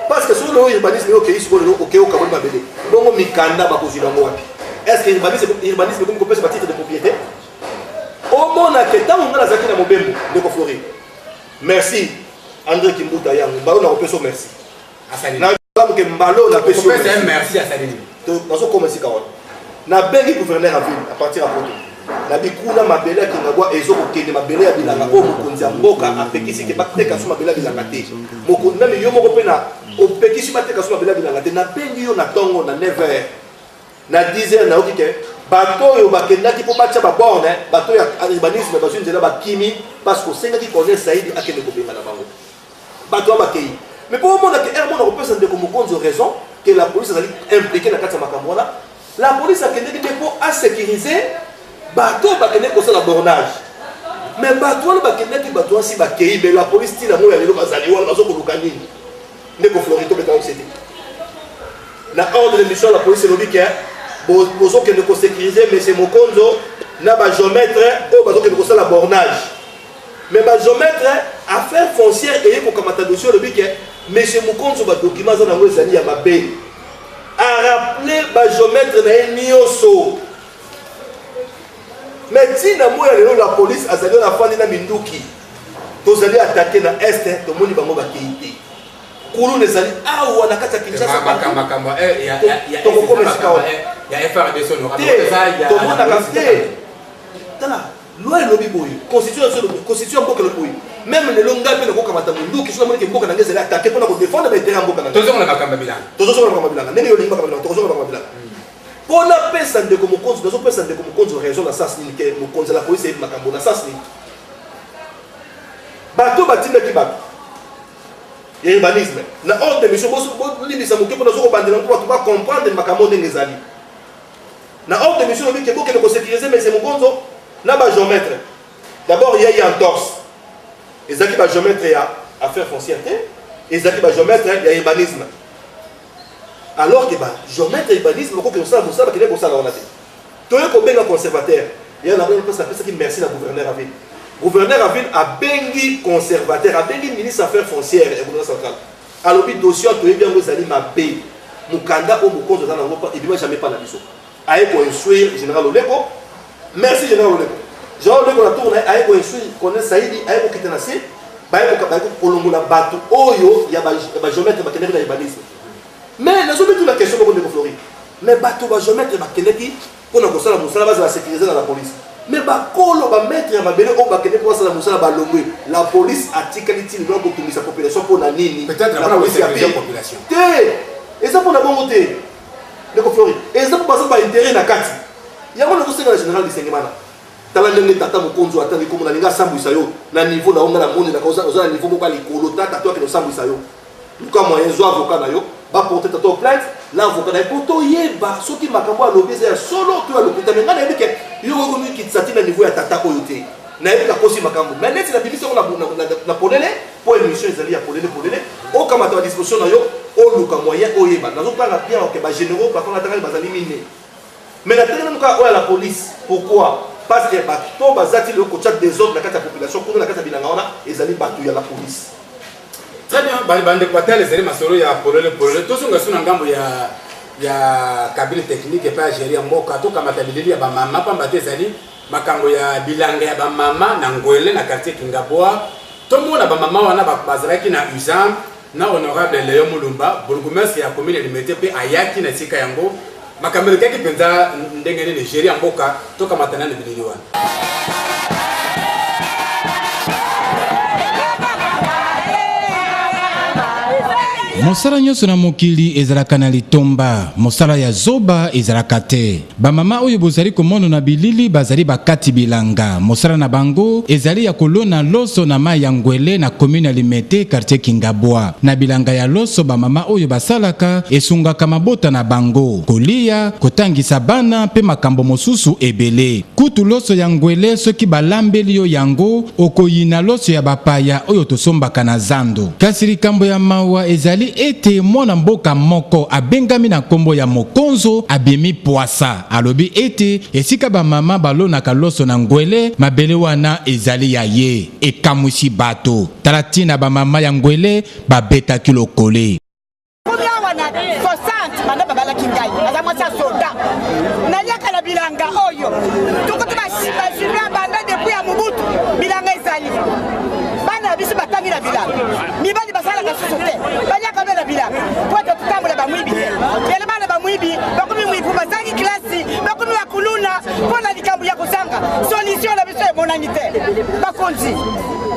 parce que sur le urbanisme ok ici ko ok o kabola mabele bongo mikanda ba ko zilango wapi est-ce que urbanisme comme ko pesa ba titre de propriété au mona ke tango ngala zakina mobembo de ko fleurir merci André Kimbuta yango mbalo na opeso merci asali na que mbalo na peso merci asali to nazo commencer kawa na bengi gouverneur à ville à partir à Poto na bikuna mabele ki ngabwa ezo ko kende mabele ya bilanga o mokonzi ya mboka apekisi ke bateka suma mabele ya bilanga te mokonzi même yo moko pena opekisi bateka suma mabele ya bilanga te na bengi yo na tongo na 9h na 10h na okike bato yo bakendaki po batia ba borne bato ya urbanisme bazo nzela bakimi parce que senga ki connaît Saïd akende ko benga na bango bato bakei mais pour moi que hermon na repesa ndeko mokonzi raison que la police est impliquée dans katsa makambo wana la police a kende pour à sécuriser bato bakende ko la bornage mais bato wana bakende ki bato si bakei mais la police tila mo ya lelo bazali wana bazo ko lukani ndeko Florito beta ocd na ordre de mission la police lobi que bozo kende ko sécuriser mais c'est mokonzo na ba géomètre o bazo kende ko la bornage mais ba géomètre affaire foncière et ko kamata dossier le bique mais chez Mukonzo ba document za nango ezali ya mabe a rappeler ba géomètre na nioso mais tina moya lelo la police azali na fandi na minduki tozali attaquer na est to moni bango ba keite kulu nezali awa na kata Kinshasa makamba to ko komesika ya FRDC no to mona kafte tala loi lobi boy constitution mboka le boy même le longa pe ko kamata mundu ki sona mona ke mboka na ngezela attaquer pour na défendre ba terrain mboka na tozonga makamba bilanga nene yo limba makamba tozonga makamba bilanga pona pesa ndeko mokonzi nazo pesa ndeko mokonzi raison na sas ni ke mokonzi la police et makambo na sas ni bato batinda ki bato ya urbanisme na ordre de mission boso libisa mokepo nazo ko bandela pour ba comprendre makambo ndengezali na ordre de mission lobi ke boke ko sécuriser mais c'est mokonzo na ba géomètre d'abord il y a un torse ezaki ba géomètre ya affaire foncière ezaki ba géomètre ya urbanisme alors que ba géomètre urbanisme ko ke ça vous savez que ça la on a dit to ko benga conservateur il y a la bonne place qui merci la gouverneur avait gouverneur à ville a bengi conservateur, a bengi ministre affaires foncières et gouvernement central. Alors le dossier to bien vous allez m'appeler mukanda au mukonzo dans l'Europe et bien jamais pas la biso. Aïe pour instruire général Oleko. Merci général Oleko. Général Oleko la tourne aïe pour instruire connaît Saïdi aïe pour quitter nasi. Baïe pour kolongo la bateau oyo ya ba géomètre ba keneki na ibanisi. Mais les hommes tout la question pour nous Flori. Mais bateau ba géomètre ba keneki pour na kosala musala base la sécuriser dans la police. Mais ba kolo ba maître ya mabele o ba keneki pour sala musala ba longwe. La police a tikaliti le pour tout sa population pour na nini. Peut-être la police a la population. Et ça pour la bonne côté. Le Flori. Et ça pour passer par intérêt na kati. Il y a un autre secrétaire général du Sengemana. Tala ndenge tata mokonzo atali comme na linga sambwisa yo na niveau na onga na moni na cause na niveau ko li kolo tata to ke no sambwisa yo. Luka moyen zo avocat na yo ba porter tato plainte l'avocat na poto yeba soki makambo a lobby ya solo to a l'hôpital mais ngana yebike yo ko mi kitsati na niveau ya tata ko yote. Na yebika kosi makambo. Mais net la bibiso na polele pour émission ezali ya polele o kama ta disposition na yo o luka moyen o yeba. Nazo tanga bien que ba généraux par contre atanga bazali mine. Mais la télé nous ka o la police pourquoi? Parce que bato bazati le côté des autres la population pour la carte bilanga ona ezali bato ya la police. Très bien, bande kwatel ezali masoro ya polele to songa suna ngambo ya kabine technique et pas gérer mboka to kama tabideli ya ba mama pamba te ezali makambo ya bilanga ya ba mama na ngwele na quartier Kingaboa to mona ba mama wana bazalaki na usam na honorable Léo Mulumba bourgmestre ya commune limité pe ayaki na sika yango makambo kaki penza ndenge ne Nigeria mboka to kama tanana bilili wana. Mosala nyonso na mokili ezalaka na litomba, mosala ya zoba ezalaka te. Bamama oyo bozali komona na bilili bazali bakati bilanga. Mosala na bango ezali ya kolona loso na mai ya ngwele na commune ya Limete quartier Kingaboa. Na bilanga ya loso bamama oyo basalaka esungaka mabota na bango, kolia, kotangisa bana pe makambo mosusu ebele. Kutu loso ya ngwele soki balambeli yo yango okoyina loso ya bapaya oyo tosombaka na zando. Kasi likambo ya mawa ezali ete mwana mboka moko abengami na kombo ya mokonzo abemi poasa alobi ete esika ba mama balonaka loso na ngwele mabele wana ezali ya ye ekamwisi bato talatina ba mama ya ngwele babeta kilokole bilanga oyo tokotoma shima banda depuis ya mubutu bilanga ezali bana biso batangi na bilanga mibali basala ka sosote banyaka bela bilanga poto tutambola ba mwibi yele bana ba mwibi bakomi mwibu bazangi klasi bakomi bakuluna pona likambu ya kozanga solution na biso emonani te bakonzi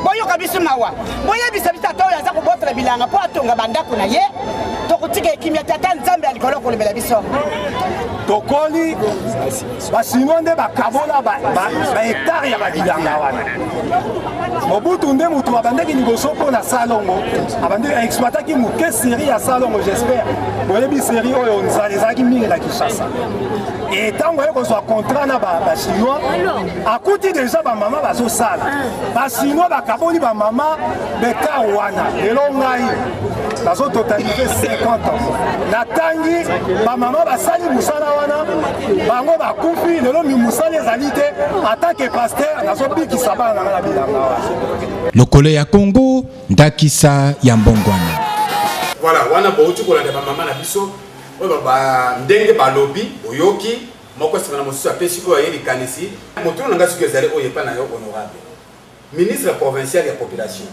boyo kabiso mawa boye bisa bitato ya za kobotela bilanga po atonga bandako na ye tokotika ekimya tata nzambe alikolo kolebela biso tokoli basino nde bakabola bahectare ya babilanga wana mobutu nde mutu abandaki liboso mpo na salongo abandaki aexploitaki moke série ya salongo j'espère boyebi série oyo nzala ezalaki mingi na Kinshasa e ntango aye kozwa contrat na bachinois akuti deja bamama bazosala bachinois bakaboli bamama bekar wana lelo ngai nazototalize 50 ans natangi bamama basali musala wana bango bakufi lelo mimusala ezali te atake pasteur nazobikisa bana na bilanga wana lokolo ya Congo ndakisa ya mbongwana. Voilà, wana bauti kolanda ba mama na biso oyo ba ndenge ba lobby oyoki moko sima mosusu apesi ko yeli kanisi motu nanga suki ezali oyo pa na yo honorable ministre provincial ya population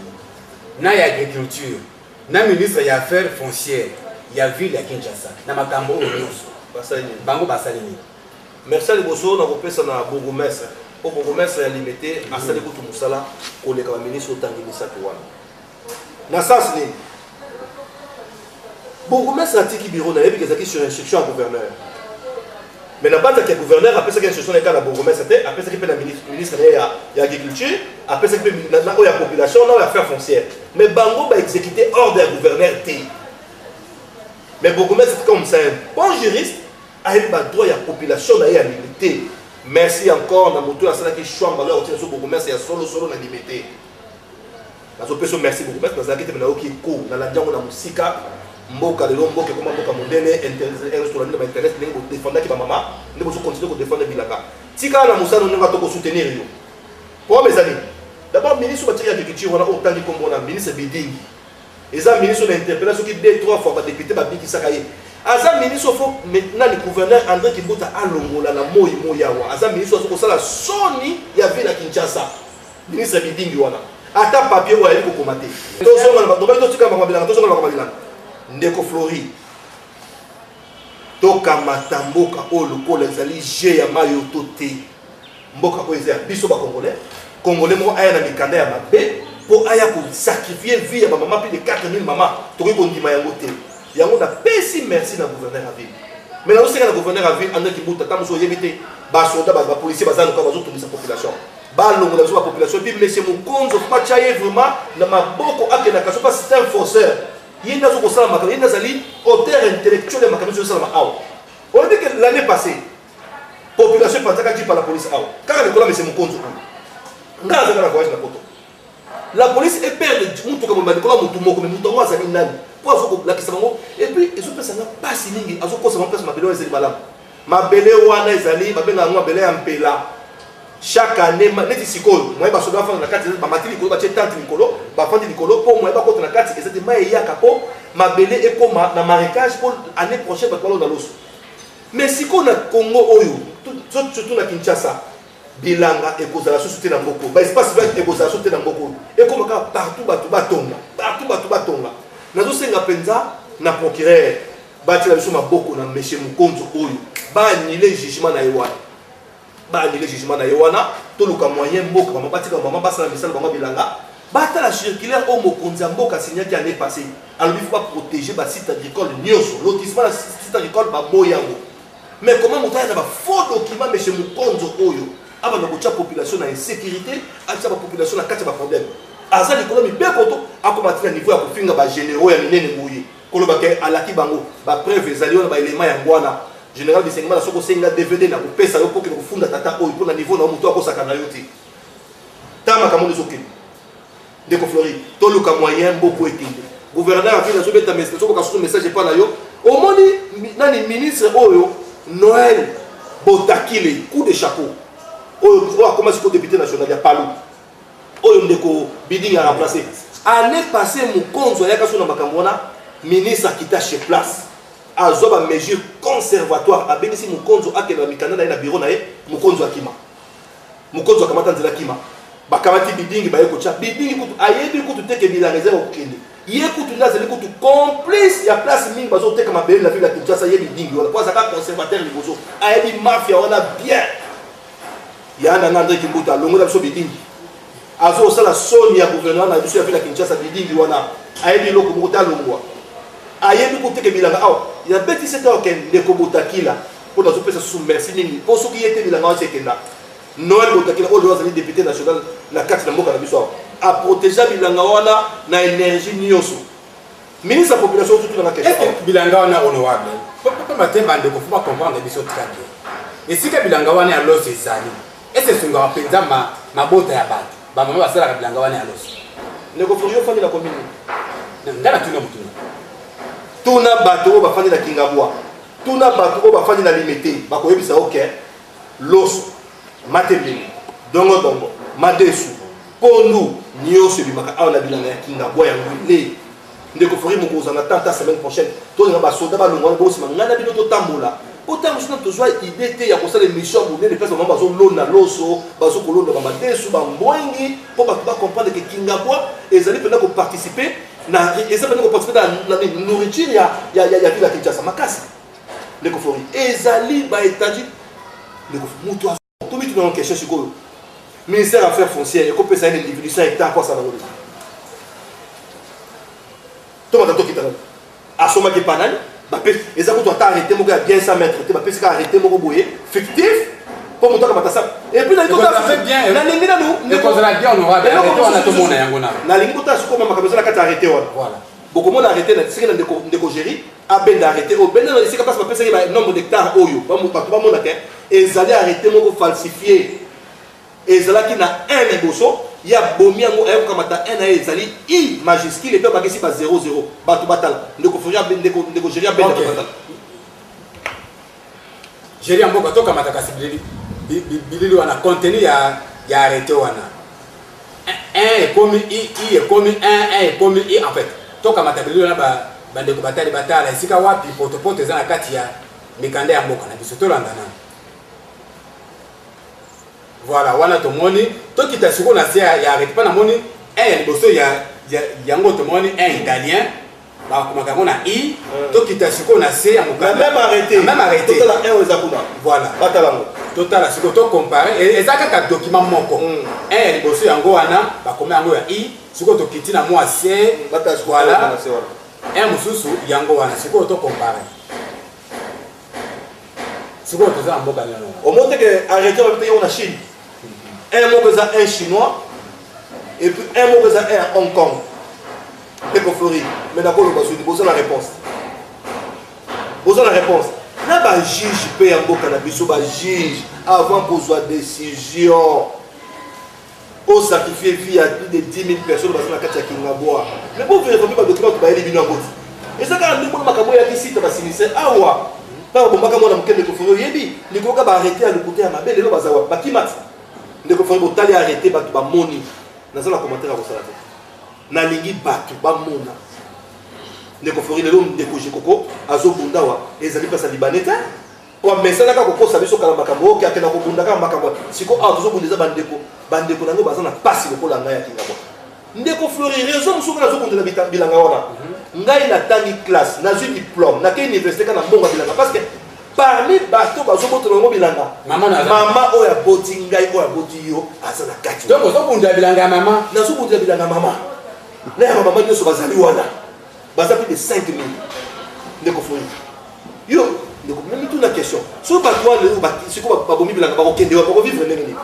na ya agriculture na ministre ya affaires foncières ya ville ya Kinshasa na makambo oyo bango basalini. Merci liboso na kopesa na bourgmestre au bourgmestre ya Limete asali kutu musala koleka ba ministre otangi misatu wana na sas ni bourgmestre atiki bureau na yebi ezaki sur instruction à gouverneur mais na base ya gouverneur apesa instruction na kala bourgmestre te apesa ki pe na ministre ya agriculture apesa ki pe na ya population na ya affaires foncières mais bango ba exécuter ordre ya gouverneur te mais bourgmestre c'est comme ça bon juriste a eu le droit à la population à la limité. Merci encore na moto asala ki chamba là otino bourgmestre ya solo na limité. Nazo peso merci bourgmestre parce que na oki ko na la ndango na musika mboka de mboka comme mboka mondele restaurant na internet ndenge ko défendre ki ba mama ndenge ko continuer ko défendre bilaka. Tika na musano ndenge to ko soutenir yo. Pour mes amis, D'abord, ministre de l'Agriculture, on a autant de combo, ministre Biding. Et ça, ministre de l'interpellation qui 2-3 fois, député Babiki Sakaye. Aza ministre faut maintenant le gouverneur André Kimbota alongola na moi yawa. Aza ministre so kosala soni ya ville à Kinshasa. Ministre Biding wana. Ata papier wa yali ko komate. To zonga na ba to tika ba bilanga to zonga na ba bilanga. Ndeko Flori. To kamata mboka o lokola ezali je ya mayo toté. Mboka ko ezali biso ba congolais. Congolais mo aya na mikanda ya mabe pour aya ko sacrifier vie ya ba maman plus de 4000 maman. To ko ndima yango te. Yango na pesi merci na gouverneur à ville. Mais là aussi le gouverneur à ville André Kimbota tam so yebite ba soldat ba policier ba zanu ka ba zo tumisa population. Ba longo la population puis monsieur Mukonzo Pachaye vraiment na maboko akena kaso pas c'est un forceur. Il n'a pas de salaire, il n'a pas auteur intellectuel de makamisi salaire. On dit que l'année passée, la population pensait qu'elle dit par la police. Quand elle est là, monsieur Mukonzo, la police est perdue. Et puis, ils ont fait ça pas si lingi. Ils ont fait ça ma belle balam. Ma belle wana ezali, ma belle ngwa belle ampela. Chaque année, neti sikolo, moi ba soda fa na kati ba matili ko ba tante nikolo, ba fandi nikolo pour moi ba ko na kati exactement ya kapo, ma belle et comme na marécage pour année prochaine ba ko na loso. Mais siko na Congo oyo, surtout na Kinshasa, bilanga et kozala société na mboko, ba espace vert et kozala société na mboko. Et comme ka partout ba tonga. Nazo senga penza na procureur, ba tila biso maboko na monsieur Mukonzo oyo, ba annuler jugement na Ewana. Ba annuler jugement na Ewana, to luka moyen mboka ba batika maman basa na misala bango bilanga. Ba ta la circulaire au Mokonzi mboka signé qui année passée. Alors il faut pas protéger ba site agricole nyoso, lotissement na site agricole ba boyango. Mais comment monter na ba faux document monsieur Mukonzo oyo? Aba na kocha population na insécurité, acha ba population na kati ba problème. Aza l'économie bien koto akomati na niveau ya kofinga ba généraux ya minene boye. Koloba ke alaki bango ba preuve ezaliona ba élément ya ngwana. Général de Sengma, soko senga DVD na kopesa yo pour que kufunda tata oyo pour na niveau na mutu akosaka na yo ti. Tama kamono soki. Ndeko Flori, to luka moyen beaucoup etinde. Gouverneur a fait la sobeta message, soko ka message pas na yo. Au moni nani ministre oyo Noël Botakile, coup de chapeau. Oyo comment c'est député national ya Palu. Oyo ndeko Biding a remplacé. Année passée Mukonzo ya kaso na makambona, ministre akita chez place. Azoba mesure conservatoire abengisi Mukonzo akela mikanda na bureau na ye Mukonzo akima Mukonzo akamata nzela kima bakamati Biding baye kocha Biding kutu ayebi kutu teke bilangaze okende ye kutu nazeli kutu complice ya place mingi bazo teka mabele la ville ya Kinshasa ye Biding wala kwa zaka conservateur libozo ayebi mafia wana bien yana na André Kimbota longola biso Biding azo sala soni ya gouverneur na biso ya ville ya Kinshasa Biding wana ayebi loko mukota longwa ayebi kuteke bilanga awa ya beti seta oken ndeko Botakila pour na zopesa sous merci nini pour ceux qui étaient bilanga wa sekenda Noël Botakila o doit aller député national la carte na mboka na biso a protéger bilanga wana na énergie nyoso ministre de la population tout na question est-ce que bilanga wana honorable papa matemba ndeko faut pas comprendre biso très bien et si que bilanga wana ya loso ezali est-ce que sunga penza mabota ya bato ba mama basala bilanga wana ya loso ndeko Flori fandi la commune ndana tuna mutuna tuna bato ba fandi la Kingabwa tuna bato ba fandi la limité ba ko yebisa OK loso matebeli dongo madesu pondu nyoso bimaka awa na bilanga ya Kingabwa ya ngule ndeko Flori Mukonzo na tanta semaine prochaine to na ba soda ba longwa bo sima ngana bino to tambola autant nous to joie idée te ya ko sala émission bu ne pesa mama bazo lona loso bazo ko lona ba madesu ba mbwengi pour ba comprendre que Kingabwa ezali pena ko participer na ezali pena ko participer na nourriture ya ville ya Kinshasa makasi ndeko Flori ezali ba étadi ndeko mutu to bitu na question sikoyo ministère affaires foncières et ko pesa une individu 100 hectares pour ça na ngolo to mata to kitana asoma ke panani ba pesa ezako to arrêter moko ya bien 100 mètres te ba pesa ka arrêter moko boye fictif pour moto ka matasa et puis na to ta fait bien na lingi na nous ne kozala bien honorable on a tout monde yango na lingi to ta siko mama ka besoin na kata arrêter voilà beaucoup monde arrêter na sika na ndeko géri a ben arrêter au ben na sika passe ba pesa ba nombre d'hectares oyo ba ba mona ke ezali arrêter moko falsifier ezalaki na 1 liboso ya bomi yango ayo kamata 1 na ezali i majuscule et puis bakisi ba 00 batu batala ndeko Flori ndeko géri a ben batala géri mboka to kamata kasi bilili wana contenu ya arrêté wana est comme I est comme 1 est comme I en fait. Toi comme tu as bande ko batali batala isika wapi potopoto za kati ya mikanda ya mboka na biso to landana. Voilà, wana to moni to kita siko na sia ya arrête pas na moni un liboso ya yango to moni un italien ba komaka kona I to kita siko na sia ya mokanda même arrêté to la un ezakuna voilà batalango total siko to comparer ezaka ka document moko un liboso yango wana ba komaka yango ya I siko to kitina moi c'est voilà un mususu yango wana siko to comparer siko to za mboka nana au monde que arrêté va payer en Chine un mot que ça un chinois et puis un mot que ça un Hong Kong et pour Floride mais d'accord le basu besoin la réponse na ba juge paye en boka na biso ba juge avant pour soit décision au sacrifier vie à plus de 10 000 personnes dans la carte ya Kingabwa mais pour vérifier ba document ba éliminer en bout et ça quand ndimo makabo ya kisite ba sinise awa pas bon baka mona mukende ko foro yebi ni ko ka ba arrêter à le côté ya mabele lo bazawa bakimati ndeko foro botali arrêter ba ba moni na ça la commentaire ko sala na lingi batu ba mona ndeko foro lelo ndeko jekoko azo bundawa ezali pasa libaneta kwa mesana ka ko sabiso kala makambo ki akena ko bunda ka makambo siko a tozo bundeza bandeko nango bazana pasi ko la ngaya Kingabwa ndeko foro raison musuka na zo bundela bilanga wana ngai na tangi classe na ju diplôme na ke université kana mbonga bilanga parce que parmi bato bazoboto na bilanga mama oya boti ngai oya boti yo azana kati donc ozobunda bilanga mama na zobunda bilanga mama na ya mama nyoso bazali wana baza plus de 5 000 ndeko fo yo ndeko même tout la question so bato wana siko babomi bilanga bakokende wa bakovivre ndenge nini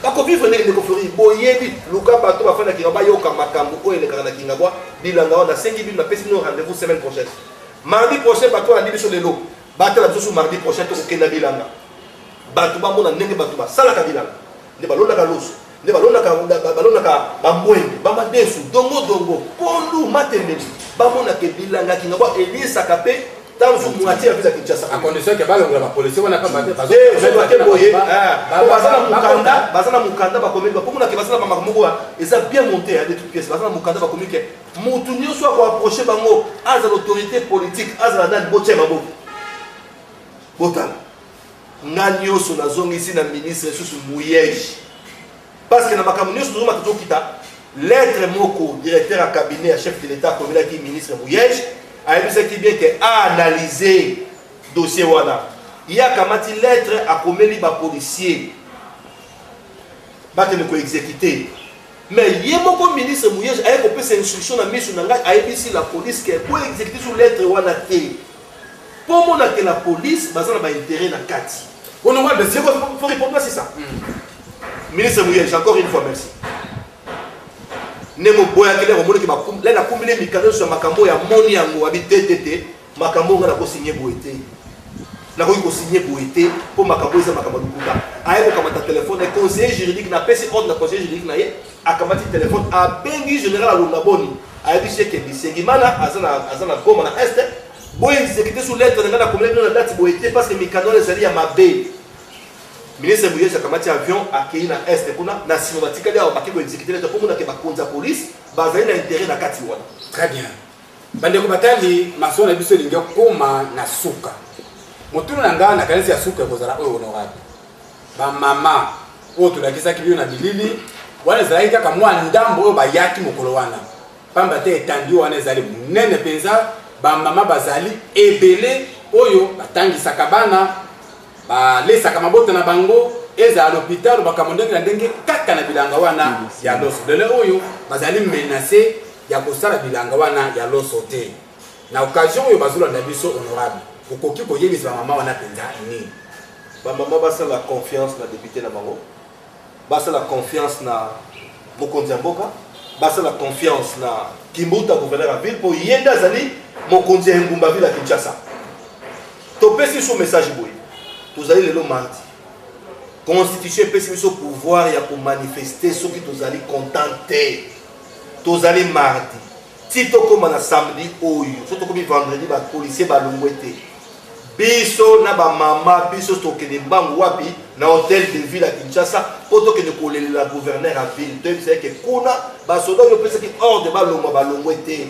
bakovivre ndenge ndeko fo boyebi luka bato bafana ki bayoka makambo oyo elekaka na Kingabwa bilanga wana 5 000 na pesi no rendez-vous semaine prochaine mardi prochain bato andi biso lelo bato la biso mardi prochain to kokenda bilanga bato bamona ndenge bato basalaka bilanga nde balondaka loso nde balondaka bambwende bamadesu dongo pondu matembeli bamona ke bilanga Kingabwa elisaka pe tanzu moitié ya visa Kinshasa à condition que balonga ba police wana pa bate bazo bazana mukanda bakomeli bapomona ke bazana makamoko eza bien monté de toutes pièces bazana mukanda bakomeli ke mutu nyonso ko approcher bango aza l'autorité politique aza na boche maboko botala nganyoso na zongisi na ministre susu Muyej parce que na makambo nyonso zoma tokita lettre moko directeur à cabinet à chef de l'état comme qui ministre Muyej a dit bien que a analysé dossier wana il y a kamati lettre à komeli ba policier ba te ko exécuter mais yemoko ministre Muyej a ko pesa instruction na mission na ngai a ebisi la police que pour exécuter sur lettre wana te pour mona que la police bazana ba intérêt na kati on va de faut répondre c'est ça ministre Muyej encore une fois merci nemo boya kele ko moniki bakum la na kumbile mikano so makambo ya moni yango abi TTT makambo ngana ko signer boete na ko signer boete pour makambo za makambo lukuta ayo kama ta téléphone conseiller juridique na pesi ordre na conseiller juridique na ye akamati téléphone a bengi général alonga boni ayo bisheke bisengi mana azana goma na est boye exécuter sous lettre ngana komele na date boete parce que mikano les ali ya mabe ministre Muyej akamati avion akei na est kuna na sinomatika dia bakiko exécuter lettre pour mona ke bakonza police bazali na intérêt na kati wana très bien bande ko batali maso na biso lingi koma na suka motuna na ngana na kanisa ya suka kozala oyo honorable ba mama o tulakisa kibio na bilili wana zali kaka mwa ndambo oyo bayaki mokolo wana pamba te etandi wana ezali munene penza ba mama bazali ebele oyo batangisaka bana ba lesaka mabota na bango eza à l'hôpital bakamondeki na ndenge kaka na bilanga wana ya loso lele oyo bazali menacé ya kosala bilanga wana ya loso te na occasion oyo bazolanda biso honorable okoki koyebisa bamama wana penza nini bamama basala confiance na député na bango basala confiance na mokonzi ya mboka basala confiance na Kimbuta gouverneur ya ville po yenda azali mokonzi ya ngumba ville ya Kinshasa topesi so message boye tozali lelo mardi constitution pesi biso pouvoir ya ko manifester soki tozali content te tozali mardi ti tokoma na samedi oyo so tokomi vendredi ba policier balongwe te biso na ba mama biso tokende bango wapi na hôtel de ville à Kinshasa poto que ne coller la gouverneur à ville donc c'est que kuna ba soda yo pesa ki hors de balongo été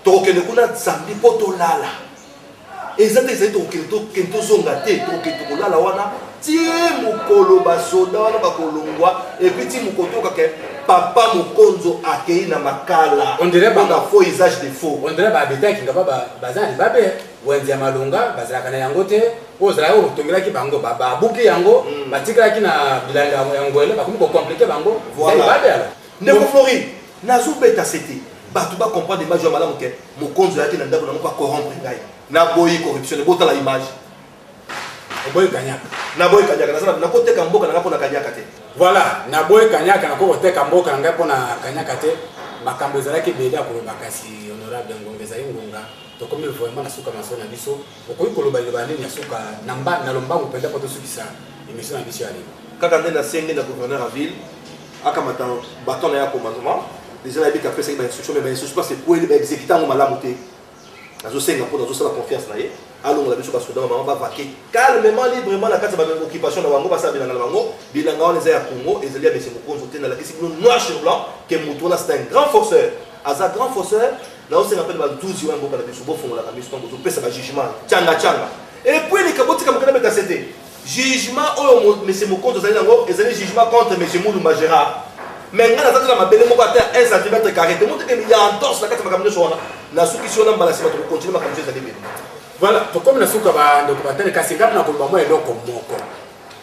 tokende kuna zambi poto lala exactement c'est tokende zonga te tokende ko lala wana tie mukolo ba soda wana ba kolongwa et puis ti mukoto ka ke papa mokonzo akei na makala on dirait pas faux usage de faux on dirait ba beta ki ngaba bazali babe wenzi ya malonga bazalaka na yango te ozala yo tongelaki bango baba buki yango batikalaki na bilanga yango ele bakomi ko compliquer bango voilà babe ala ndeko Florine nazo beta c'était batu ba comprendre image ya malamu ke mokonzo yaki na ndako na ko corrompre ngai na boyi corruption bota la image boyi kanyaka na boyi kanyaka na ko teka mboka na ko na kanyaka te voilà na boyi kanyaka na ko teka mboka na ngai pona kanyaka te makambo ezalaki beda ko bakasi honorable ngongeza ngonga to comme vraiment na suka maso na biso okoyi koloba liba ndeni ya suka namba na lomba ko penda poto sukisa émission na biso ya lelo kaka ndena senge na gouverneur à ville aka matan baton na ya commandement déjà la bika pesa ba instruction mais ba instruction c'est pour les exécuter en malamu te nazo senga pour nazo sala confiance na ye allons la biso ba soda maman ba vaquer calmement librement la carte ba occupation na bango ba sa bilanga bango bilanga on les a Congo et Zelia monsieur Mokonzo te na la kisi noir sur blanc que Mutona c'est un grand forceur aza grand forceur là on se rappelle ba 12 ans boka la biso bo fongola ka biso to pesa ba jugement tchanga et puis les kaboti comme kana beta c'était jugement oh monsieur Mokonzo zali nango ezali jugement contre monsieur Moulumba Gérard mais ngana tata na mabele moko ata 1 cm carré te monte que il y a entorse la kati makamne so wana na suki si ona mbala sima to continuer makamne ezali bene voilà to comme na suka ba ndoko batane kasi ngap na koloba mo eloko moko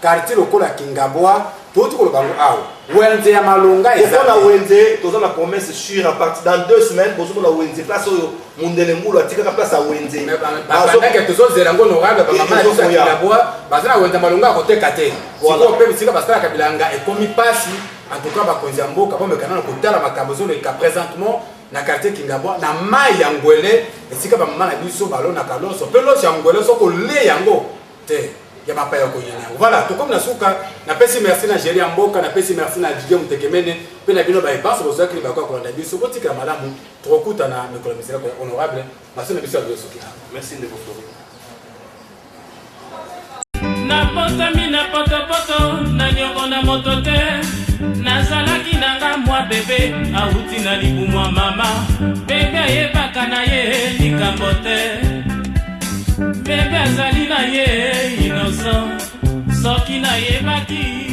quartier lokola Kingabwa to to koloba ngo awo wenze ya malonga ezali na wenze toza na promesse sûre à partir dans 2 semaines bozo na wenze place oyo mundele ngulu atika ka place à wenze bazaka to zo zela ngo no raga ba mama ya Kingabwa bazana wenze malonga ko teka te siko pe bisika basala kabilanga e komi pasi en tout cas bakonzi mboka bombe kana ko tala makambo zo le cas présentement na quartier Kingabwa na mai ya ngwele esika ba mama na biso balona kaloso pe lo ya ngwele soko le yango te ya papa ya koyena voilà to comme na suka na pesi merci na Géry mboka na pesi merci na Didier Mutekemene pe na bino ba ipaso bozo kili ba ko na biso botika malamu trokuta na mikolo misera ko honorable maso na biso ya biso kila merci de votre na potami na poto na nyongo na moto te nazalaki nanga mwa bebe auti na libumwa mama bebe ayebaka na ye likambo te bebe azali na ye innocent soki nayebaki